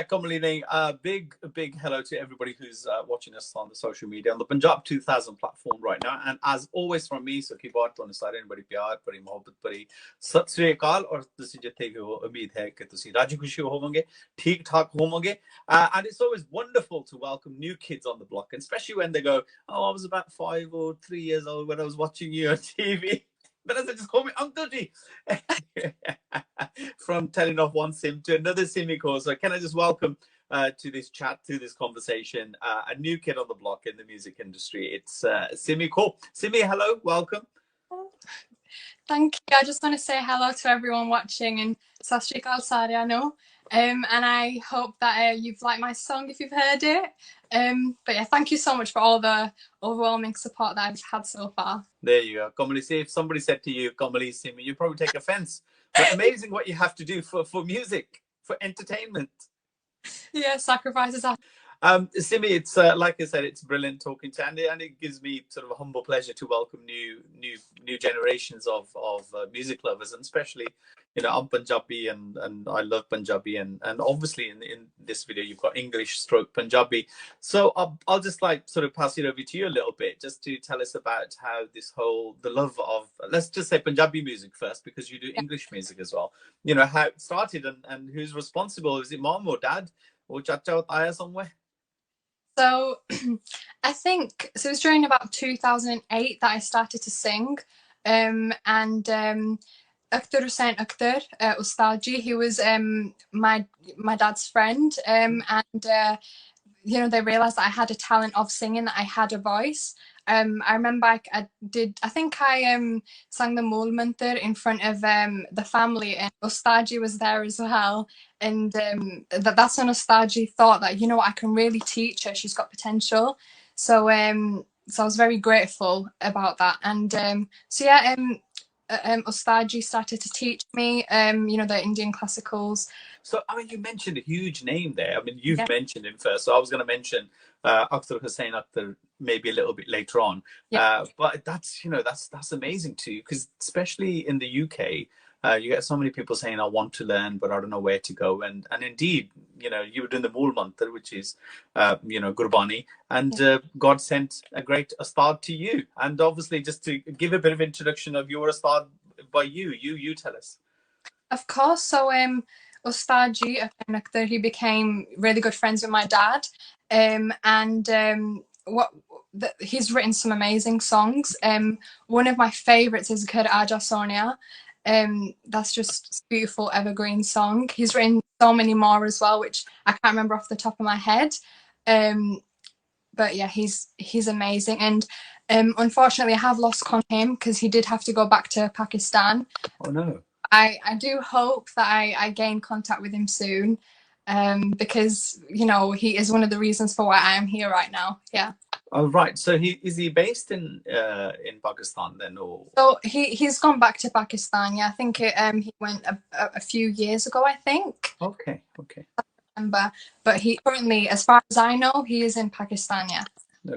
Kamlee nahi, big hello to everybody who's watching us on the social media on the Punjab 2000 platform right now. And as always from me, SukhiBart, ਤੁਹਾਨੂੰ ਸਾਰਿਆਂ ਨੂੰ ਬੜੀ ਪਿਆਰ ਭਰੀ ਮੁਹੱਬਤ ਭਰੀ ਸਤਿ ਸ੍ਰੀ ਅਕਾਲ ਔਰ ਤੁਸੀਂ ਜਿੱਥੇ ਵੀ ਹੋ ਉਮੀਦ ਹੈ ਕਿ ਤੁਸੀਂ ਰਾਜੀ ਖੁਸ਼ੀ ਹੋਵੋਗੇ ਠੀਕ ਠਾਕ ਹੋਵੋਗੇ. And it's always wonderful to welcome new kids on the block, and especially when they go, oh, I was about 5 or 3 years old when I was watching you on TV. But as I just call me Uncle G. From telling off one sim to another Simmy Kaur. So can I just welcome to this chat, to this conversation, a new kid on the block in the music industry. It's Simmy Kaur. Simmy, hello, welcome. Thank you. I just want to say hello to everyone watching and Sat Shri Akal Sariano. And I hope that you've liked my song if you've heard it. But yeah, thank you so much for all the overwhelming support that I've had so far. There you go. Kamlee, see, if somebody said to you, Kamlee, Simmy, you'd probably take offense. But amazing what you have to do for music, for entertainment. Yeah, sacrifices. Simmy, it's like I said, it's brilliant talking to Andy, and it gives me sort of a humble pleasure to welcome new generations of music lovers, and especially, I'm Punjabi and I love Punjabi, and obviously in this video you've got English stroke Punjabi. So I'll just sort of pass it over to you a little bit, just to tell us about how the love of, let's just say Punjabi music first, because you do English music as well. How it started and who's responsible. Is it mom or dad or chacha or taya somewhere? So I think it was during about 2008 that I started to sing, and Akhtar Hussain Akhtar Ustadji, he was my dad's friend, and they realized that I had a talent of singing, that I had a voice. I remember I think I sang the Mool Mantar in front of the family, and Ustadji was there as well. And that's when Ustadji thought that, I can really teach her. She's got potential. So I was very grateful about that. And Ustadji started to teach me, the Indian classicals. So, you mentioned a huge name there. You've mentioned him first. So I was going to mention Akhtar Hussain Akhtar maybe a little bit later on. Yeah. But that's amazing too, because especially in the UK, you get so many people saying, I want to learn, but I don't know where to go. And indeed, you were doing the Mool Mantar, which is, Gurbani, and God sent a great Ustad to you. And obviously, just to give a bit of introduction of your Ustad by you tell us. Of course. So, Ustadji Akhtar, he became really good friends with my dad, he's written some amazing songs. One of my favorites is Ghar Aaja Sonia. That's just a beautiful evergreen song. He's written so many more as well, which I can't remember off the top of my head. But yeah, he's amazing. And unfortunately, I have lost contact with him because he did have to go back to Pakistan. Oh no. I do hope that I gain contact with him soon, because he is one of the reasons for why I am here right now. Yeah. Oh right. So is he based in Pakistan then, or? So he's gone back to Pakistan. Yeah, I think he went a few years ago, I think. Okay. I remember, but he currently, as far as I know, he is in Pakistan. Yeah.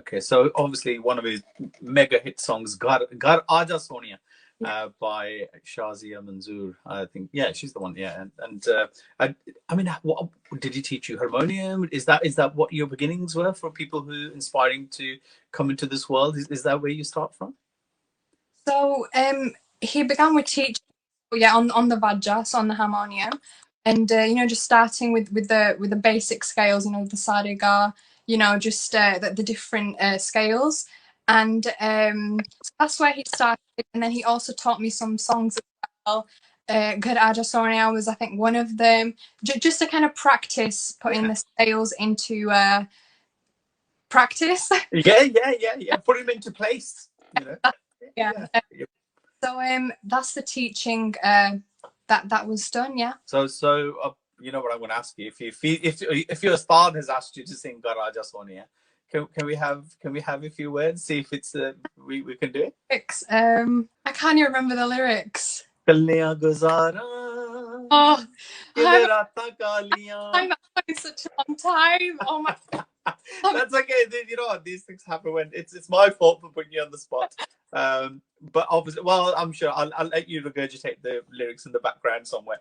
Okay, so obviously one of his mega hit songs, Ghar Aaja Sonia. By Shazia Manzoor, I think. Yeah, she's the one. Yeah, and what did he teach you? Harmonium? Is that what your beginnings were for people who inspiring to come into this world? Is that where you start from? So he began with teaching, on the Vajra, so on the harmonium, and just starting with the basic scales, the sa re ga, just the different scales. And so that's where he started, and then he also taught me some songs as well. Ghar Aaja Sonia was, I think, one of them, just to kind of practice putting the scales into practice. Yeah. Put him into place. Yeah. So that's the teaching that was done. Yeah. So you know what I'm going to ask you, if your Ustad has asked you to sing Ghar Aaja Sonia, can we have a few words? See if it's we can do it. I can't even remember the lyrics. Oh, it's such a long time. Oh my. That's okay. These things happen when it's my fault for putting you on the spot. But obviously, well, I'm sure I'll let you regurgitate the lyrics in the background somewhere.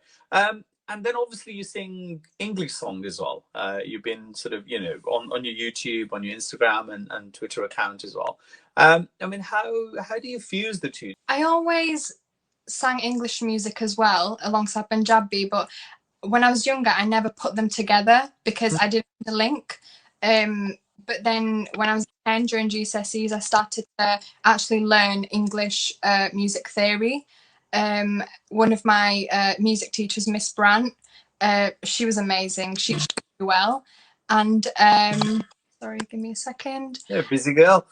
And then obviously you sing English songs as well. You've been sort of, you know, on your YouTube, on your Instagram and Twitter account as well. I mean, how do you fuse the two? I always sang English music as well alongside Punjabi, but when I was younger, I never put them together because I didn't know the link. But then when I was 10 during GCSEs, I started to actually learn English music theory. One of my music teachers, Miss Brandt, she was amazing. She did really well. And sorry, give me a second. Yeah, busy girl.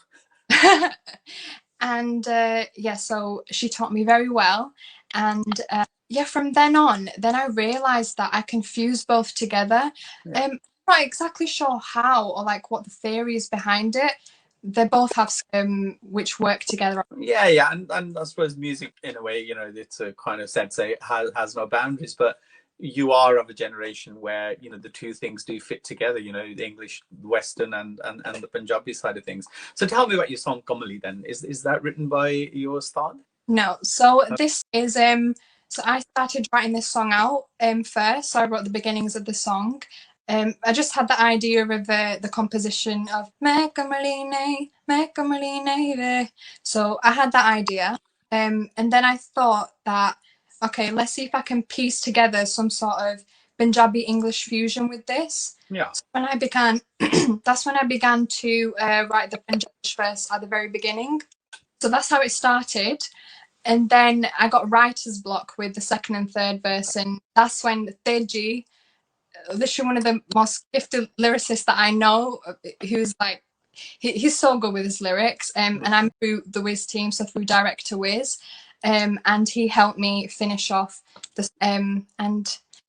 And yeah, so she taught me very well. And yeah, from then on, then I realized that I can fuse both together. Yeah. I'm not exactly sure how or like what the theory is behind it. They both have which work together. Yeah, and I suppose music, in a way, you know, it's a kind of sense it has no boundaries, but you are of a generation where, you know, the two things do fit together, you know, the English, Western and the Punjabi side of things. So tell me about your song Kamlee then. Is that written by your Ustad? No, so this is so I started writing this song out first. So I wrote the beginnings of the song. I just had the idea of the composition of "Main Kamlee, Main Kamlee." So I had that idea, and then I thought that, okay, let's see if I can piece together some sort of Punjabi English fusion with this. Yeah. So when I began, that's when I began to write the Punjabi verse at the very beginning. So that's how it started. And then I got writer's block with the second and third verse, and that's when Teji, literally one of the most gifted lyricists that I know, who's like, he's so good with his lyrics, and I'm through the Wiz team, so through director Wiz, and he helped me finish off this, and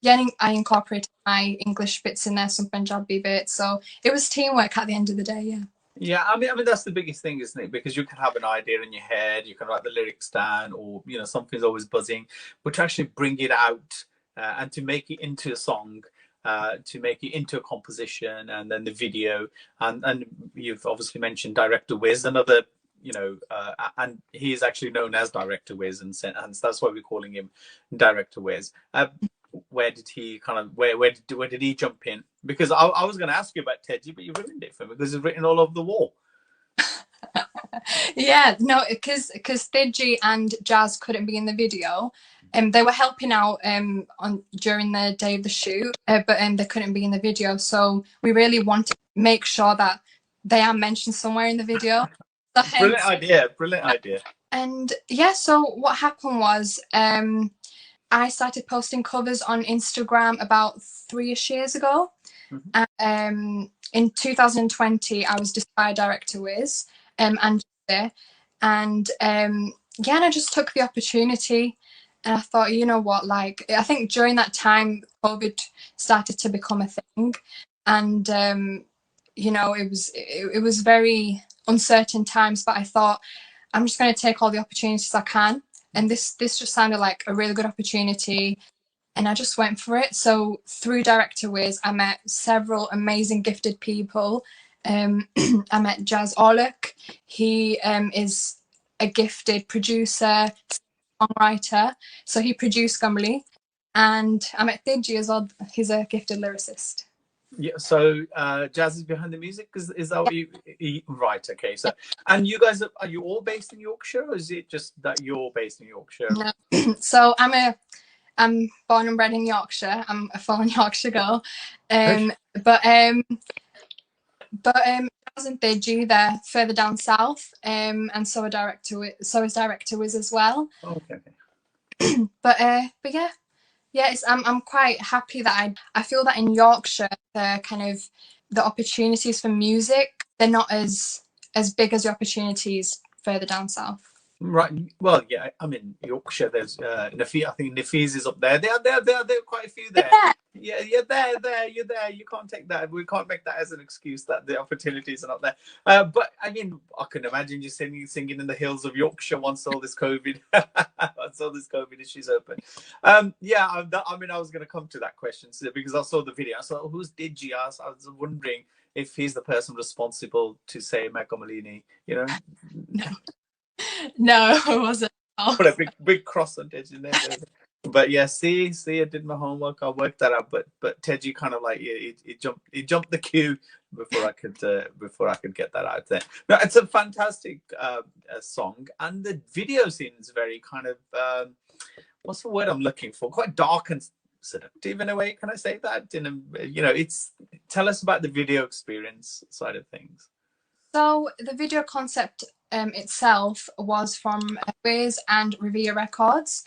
yeah, I incorporated my English bits in there, some Punjabi bits, so it was teamwork at the end of the day, yeah. Yeah, I mean that's the biggest thing, isn't it? Because you can have an idea in your head, you can write the lyrics down, or you know something's always buzzing, but to actually bring it out and to make it into a song, to make it into a composition, and then the video, and you've obviously mentioned director Wiz, another, you know, and he is actually known as director Wiz, and that's why we're calling him director Wiz. Where did he kind of where did he jump in? Because I was going to ask you about Teji, but you ruined it for me because it's written all over the wall. Yeah, no, because Teji and Jazz couldn't be in the video, and they were helping out on during the day of the shoot, but they couldn't be in the video. So we really wanted to make sure that they are mentioned somewhere in the video. So Brilliant idea, brilliant idea. And yeah, so what happened was I started posting covers on Instagram about 3-ish years ago. And in 2020, I was just by director Wiz and yeah, and I just took the opportunity, and I thought, you know what, like I think during that time, COVID started to become a thing, and you know, it was very uncertain times, but I thought I'm just going to take all the opportunities I can. And this just sounded like a really good opportunity, and I just went for it. So through director Wiz, I met several amazing gifted people. I met Jazz Orlick. He is a gifted producer, songwriter. So he produced Kamlee. And I met Teji as well. He's a gifted lyricist. Yeah, so Jazz is behind the music. Is that what you right? Okay, so and you guys are you all based in Yorkshire, or is it just that you're based in Yorkshire? No. So I'm born and bred in Yorkshire. I'm a full Yorkshire girl, but Jazz and Teji, they're further down south, and so is director Wiz as well. Okay. But yeah. Yeah, I'm quite happy that I feel that in Yorkshire, the opportunities for music, they're not as big as the opportunities further down south. Right. Well, yeah. I mean, Yorkshire. There's Nafis. I think Nafis is up there. There are quite a few there. Yeah, you're there. You're there. You can't take that. We can't make that as an excuse that the opportunities are not there. But I mean, I can imagine you singing in the hills of Yorkshire once all this COVID, issues open. Yeah. I mean, I was going to come to that question because I saw the video. I saw who's Digi. I was wondering if he's the person responsible to say Macamalini. You know. No, it wasn't. Put a big cross on Digi there. But yeah, see, I did my homework. I worked that out. But Teji kind of like he jumped the queue before I could get that out there. No, it's a fantastic song, and the video scene is very kind of what's the word I'm looking for? Quite dark and seductive in a way. Can I say that? In a, it's tell us about the video experience side of things. So the video concept itself was from Waze and Revere Records.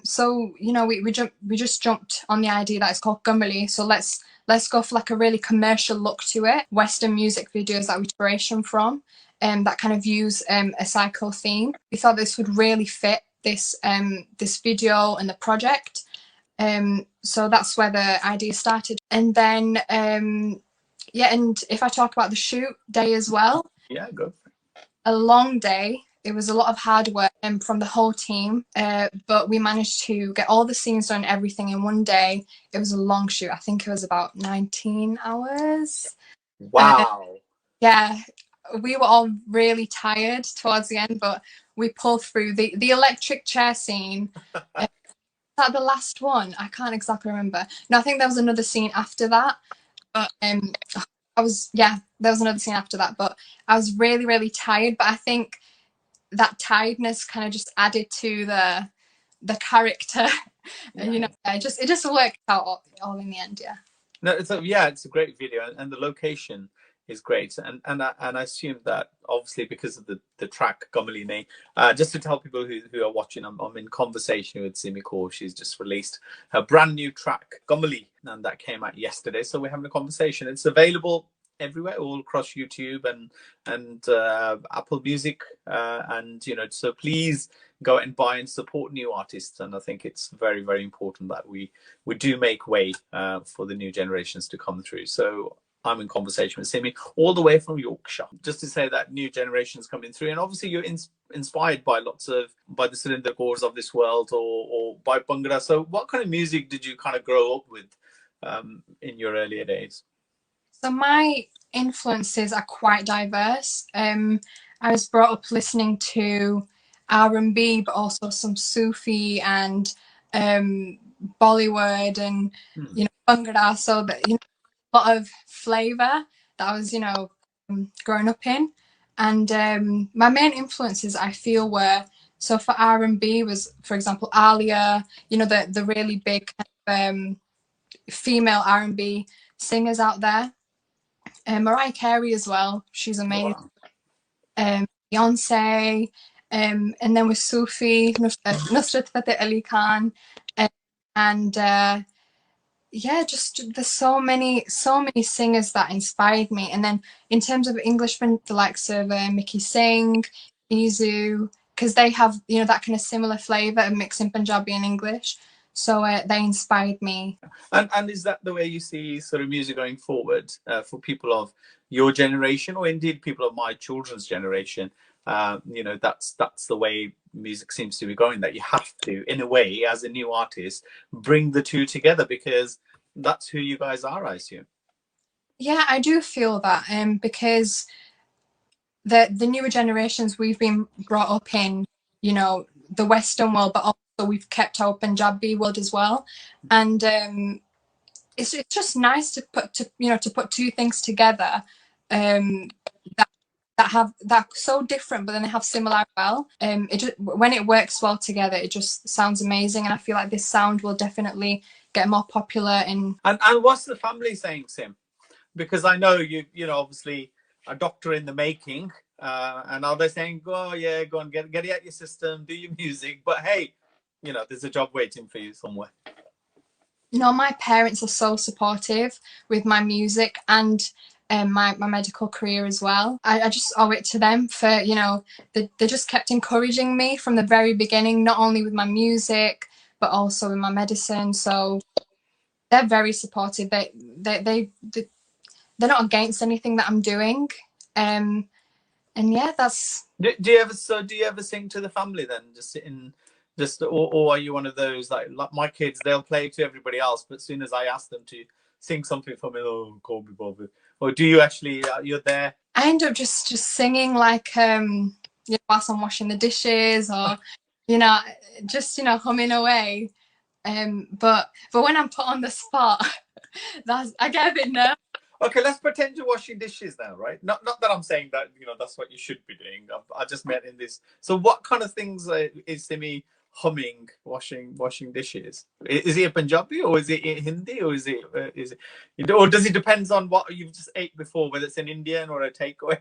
So we just jumped on the idea that it's called Kamlee. So let's go for like a really commercial look to it. Western music videos that we inspiration from, that kind of use a cycle theme. We thought this would really fit this this video and the project. So that's where the idea started. And then yeah, and if I talk about the shoot day as well, yeah, go. A long day. It was a lot of hard work from the whole team, but we managed to get all the scenes done, everything in one day. It was a long shoot. I think it was about 19 hours. Wow. Yeah, we were all really tired towards the end, but we pulled through. The electric chair scene. Is that the last one? I can't exactly remember. No, I think there was another scene after that. But there was another scene after that. But I was really, really tired. But I think that tiredness kind of just added to the character. Yeah. And, it just worked out all in the end. Yeah. No, it's a great video, and the location is great, and I assume that obviously because of the track Kamlee. Just to tell people who are watching, I'm in conversation with Simmy Kaur. She's just released her brand new track Kamlee, and that came out yesterday. So we're having a conversation. It's available everywhere, all across YouTube and Apple Music, and so please go and buy and support new artists. And I think it's very, very important that we do make way for the new generations to come through. So I'm in conversation with Simmy all the way from Yorkshire, just to say that new generations coming through. And obviously you're inspired by by the Surinder Kaurs of this world, or by Bhangra. So what kind of music did you kind of grow up with in your earlier days? So my influences are quite diverse. I was brought up listening to R&B, but also some Sufi and Bollywood and Bhangra. So that a lot of flavour that I was growing up in. And my main influences, I feel, were, so for R&B was, for example, Alia, the really big female R&B singers out there. Mariah Carey as well, she's amazing. Wow. Beyonce, and then with Sufi, Nusrat Fateh Ali Khan, and yeah, just there's so many singers that inspired me. And then in terms of Englishmen, the likes of Mickey Singh, Izu, because they have that kind of similar flavour of mixing Punjabi and English. So they inspired me. And is that the way you see sort of music going forward for people of your generation, or indeed people of my children's generation? That's the way music seems to be going, that you have to, in a way, as a new artist, bring the two together, because that's who you guys are, I assume. Yeah, I do feel that, because the newer generations, we've been brought up in the Western world, but also we've kept our Punjabi world as well, and it's just nice to put two things together that so different, but then they have similar well. When it works well together, it just sounds amazing, and I feel like this sound will definitely get more popular. And what's the family saying, Sim? Because I know you obviously a doctor in the making, and are they saying, go and get it out your system, do your music, but hey, there's a job waiting for you somewhere? No, my parents are so supportive with my music and my medical career as well. I just owe it to them for, they just kept encouraging me from the very beginning, not only with my music, but also with my medicine. So they're very supportive. They're not against anything that I'm doing. And yeah, that's... Do you ever sing to the family then? Just sitting... or are you one of those like my kids? They'll play to everybody else, but as soon as I ask them to sing something for me, oh, call me Bobby. Or do you actually you're there? I end up just singing like whilst I'm washing the dishes, or just humming away. But when I'm put on the spot, I get a bit nervous. Okay, let's pretend you're washing dishes now, right? Not that I'm saying that that's what you should be doing. I just meant in this. So, what kind of things is Simmy humming washing dishes? Is it a Punjabi or is it Hindi or is it or does it depends on what you've just ate before, whether it's an Indian or a takeaway?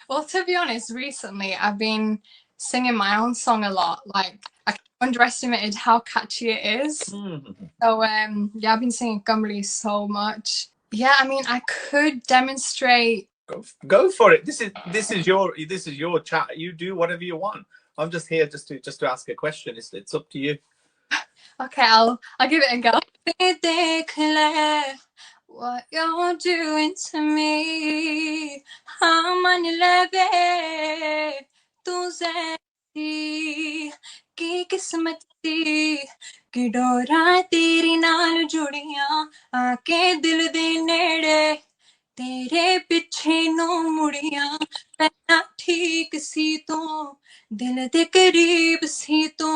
Well, to be honest, recently I've been singing my own song a lot. Like, I underestimated how catchy it is. Mm-hmm. So yeah, I've been singing Kamlee so much. Yeah, I mean, I could demonstrate. Go for it. This is your chat. You do whatever you want. I'm just here just to ask a question. It's up to you. Okay, I'll give it a go. Declare what you're doing to me. I'm on your level. तू ज़ैसी की किस्मत थी कि डोरा तेरी नाल जुड़ियां आके दिल दे नेड़े तेरे पिछे नू मुड़ियां पहला ठीक सी तू दिल दे करीब सी तू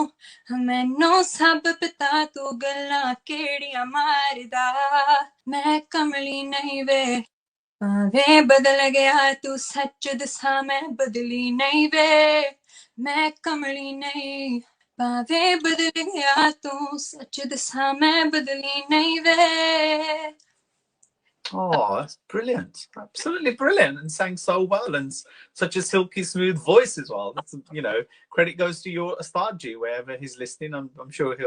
मैनू सब पता तू गल्लां केड़ियां मारदा मैं कमली नहीं वे भावे बदल गया तू सच दसा मैं बदली नहीं वे मैं कमली नहीं भावे बदल गया तू सच दसा मैं बदली नहीं वे. Oh, that's brilliant. Absolutely brilliant. And sang so well and such a silky smooth voice as well. That's, credit goes to your Astarji, wherever he's listening. I'm sure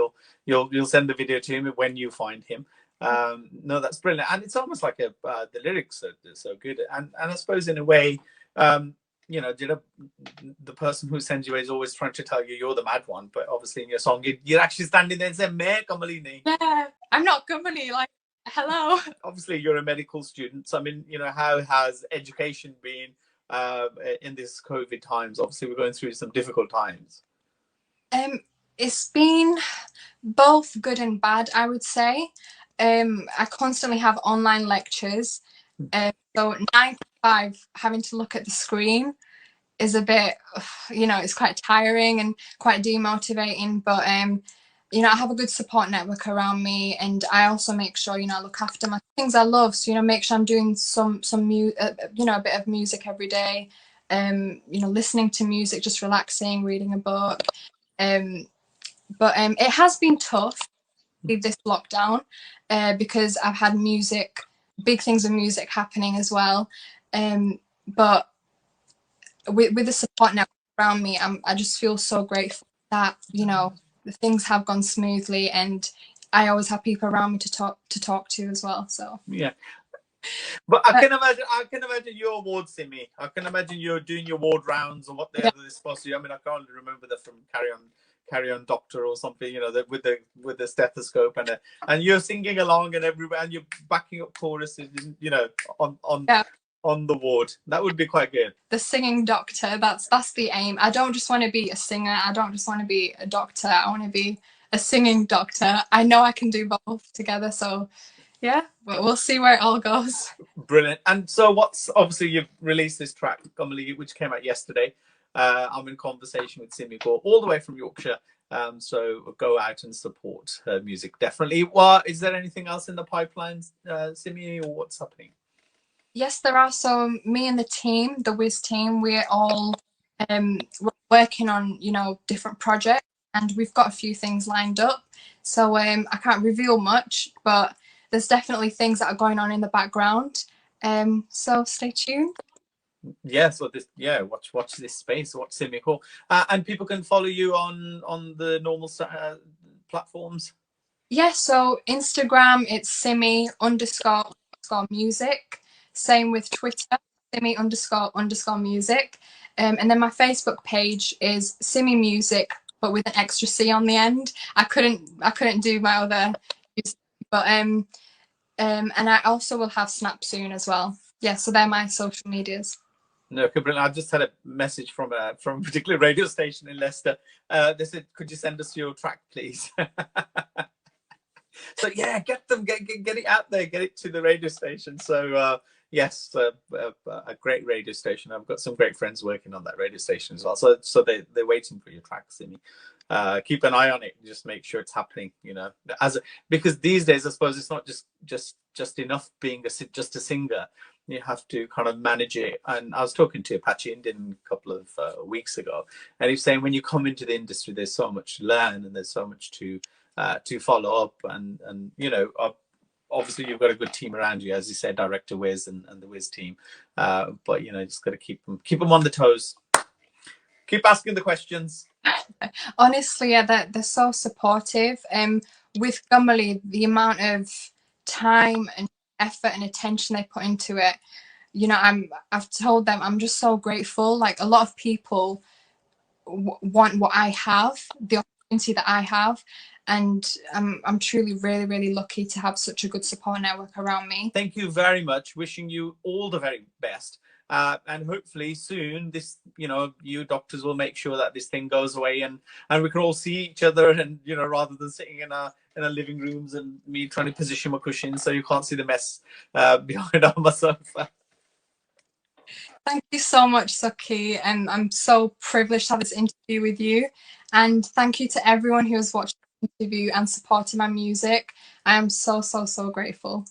you'll send the video to him when you find him. No, that's brilliant. And it's almost like the lyrics are so good. And I suppose in a way, the person who sends you is always trying to tell you you're the mad one, but obviously in your song you're actually standing there and saying, "Me Kamlee nahi." Yeah, I'm not Kamlee, like, hello. Obviously, you're a medical student. So, I mean, how has education been in this COVID times? Obviously, we're going through some difficult times. It's been both good and bad, I would say. I constantly have online lectures. So 9 to 5, having to look at the screen is a bit, it's quite tiring and quite demotivating. But I have a good support network around me, and I also make sure I look after my things I love. So make sure I'm doing some a bit of music every day. Listening to music, just relaxing, reading a book. But it has been tough with this lockdown because I've had big things of music happening as well. But with the support network around me, I just feel so grateful that the things have gone smoothly, and I always have people around me to talk to as well. So yeah. But I can imagine your ward, Simmy. I can imagine you're doing your ward rounds or whatever they're supposed to do. I mean, I can't remember that from Carry On Doctor or something, with the stethoscope and you're singing along and everywhere and you're backing up choruses, on the ward. That would be quite good. The singing doctor, that's the aim. I don't just want to be a singer. I don't just want to be a doctor. I want to be a singing doctor. I know I can do both together. So yeah, but we'll see where it all goes. Brilliant. And so obviously you've released this track, Kamlee, which came out yesterday. I'm in conversation with Simmy Kaur, all the way from Yorkshire. So go out and support her music, definitely. Is there anything else in the pipeline, Simmy, or what's happening? Yes, there are. So me and the team, the Wiz team, we're all we're working on different projects, and we've got a few things lined up. So I can't reveal much, but there's definitely things that are going on in the background. So stay tuned. Yeah, so watch this space, watch Simmy Kaur, and people can follow you on the normal platforms. Yeah, so Instagram, it's Simmy__music. Same with Twitter, Simmy__music. And then my Facebook page is Simmy Music, but with an extra C on the end. I couldn't do my other, but and I also will have Snap soon as well. Yeah, so they're my social medias. No, brilliant. I just had a message from a particular radio station in Leicester. They said, "Could you send us your track, please?" So yeah, get it out there, get it to the radio station. So yes, a great radio station. I've got some great friends working on that radio station as well. So they're waiting for your track, Simmy. Keep an eye on it. Just make sure it's happening. You know, because these days, I suppose it's not just enough being just a singer. You have to kind of manage it. And I was talking to Apache Indian a couple of weeks ago, and he's saying when you come into the industry, there's so much to learn and there's so much to follow up, and you know. Obviously, you've got a good team around you, as you said, Director Wiz and the Wiz team. But you know, just got to keep them on the toes. Keep asking the questions. Honestly, yeah, they're so supportive. With Kamlee, the amount of time and effort and attention they put into it, you know, I've told them I'm just so grateful. Like a lot of people want what I have, the opportunity that I have, and I'm truly really lucky to have such a good support network around me. Thank you very much. Wishing you all the very best. And hopefully soon this, you know, you doctors will make sure that this thing goes away and we can all see each other, and you know, rather than sitting in our living rooms and me trying to position my cushion so you can't see the mess behind on my sofa. Thank you so much, Sukhi, and I'm so privileged to have this interview with you. And thank you to everyone who has watched the interview and supported my music. I am so grateful.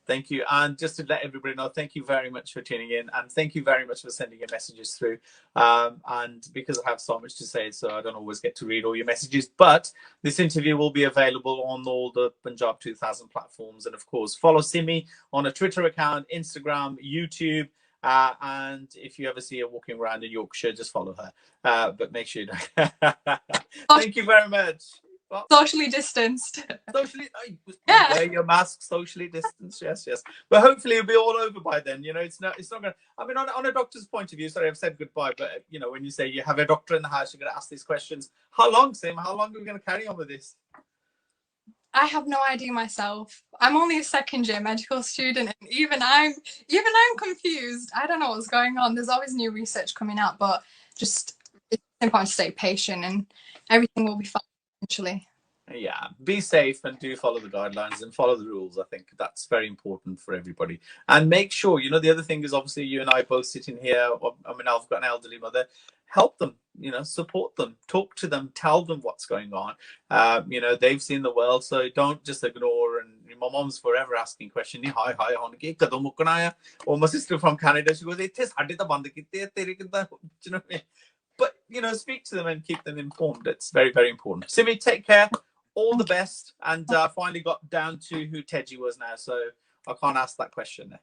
Thank you. And just to let everybody know, thank you very much for tuning in, and thank you very much for sending your messages through. And because I have so much to say, so I don't always get to read all your messages, but this interview will be available on all the Punjab 2000 platforms. And of course, follow Simmy on a Twitter account, Instagram, YouTube. And if you ever see her walking around in Yorkshire, just follow her. But make sure you don't. Thank you very much. Well, socially distanced. Socially, yeah. Wear your mask, socially distanced. Yes. But hopefully it'll be all over by then. You know, it's not gonna. I mean, on a doctor's point of view. Sorry, I've said goodbye, but you know, when you say you have a doctor in the house, you're gonna ask these questions. How long, Sim? How long are we gonna carry on with this? I have no idea myself. I'm only a second-year medical student, and even I'm confused. I don't know what's going on. There's always new research coming out, but just it's important to stay patient, and everything will be fine eventually. Yeah, be safe and do follow the guidelines and follow the rules. I think that's very important for everybody. And make sure, you know, the other thing is obviously you and I both sitting here. I mean, I've got an elderly mother. Help them, you know, support them, talk to them, tell them what's going on. You know, they've seen the world, so don't just ignore. And my mom's forever asking questions. Hi, or my sister from Canada, she goes, you know, but you know, speak to them and keep them informed. It's very, very important. Simmy, take care. All the best. And finally got down to who Teji was now, so I can't ask that question.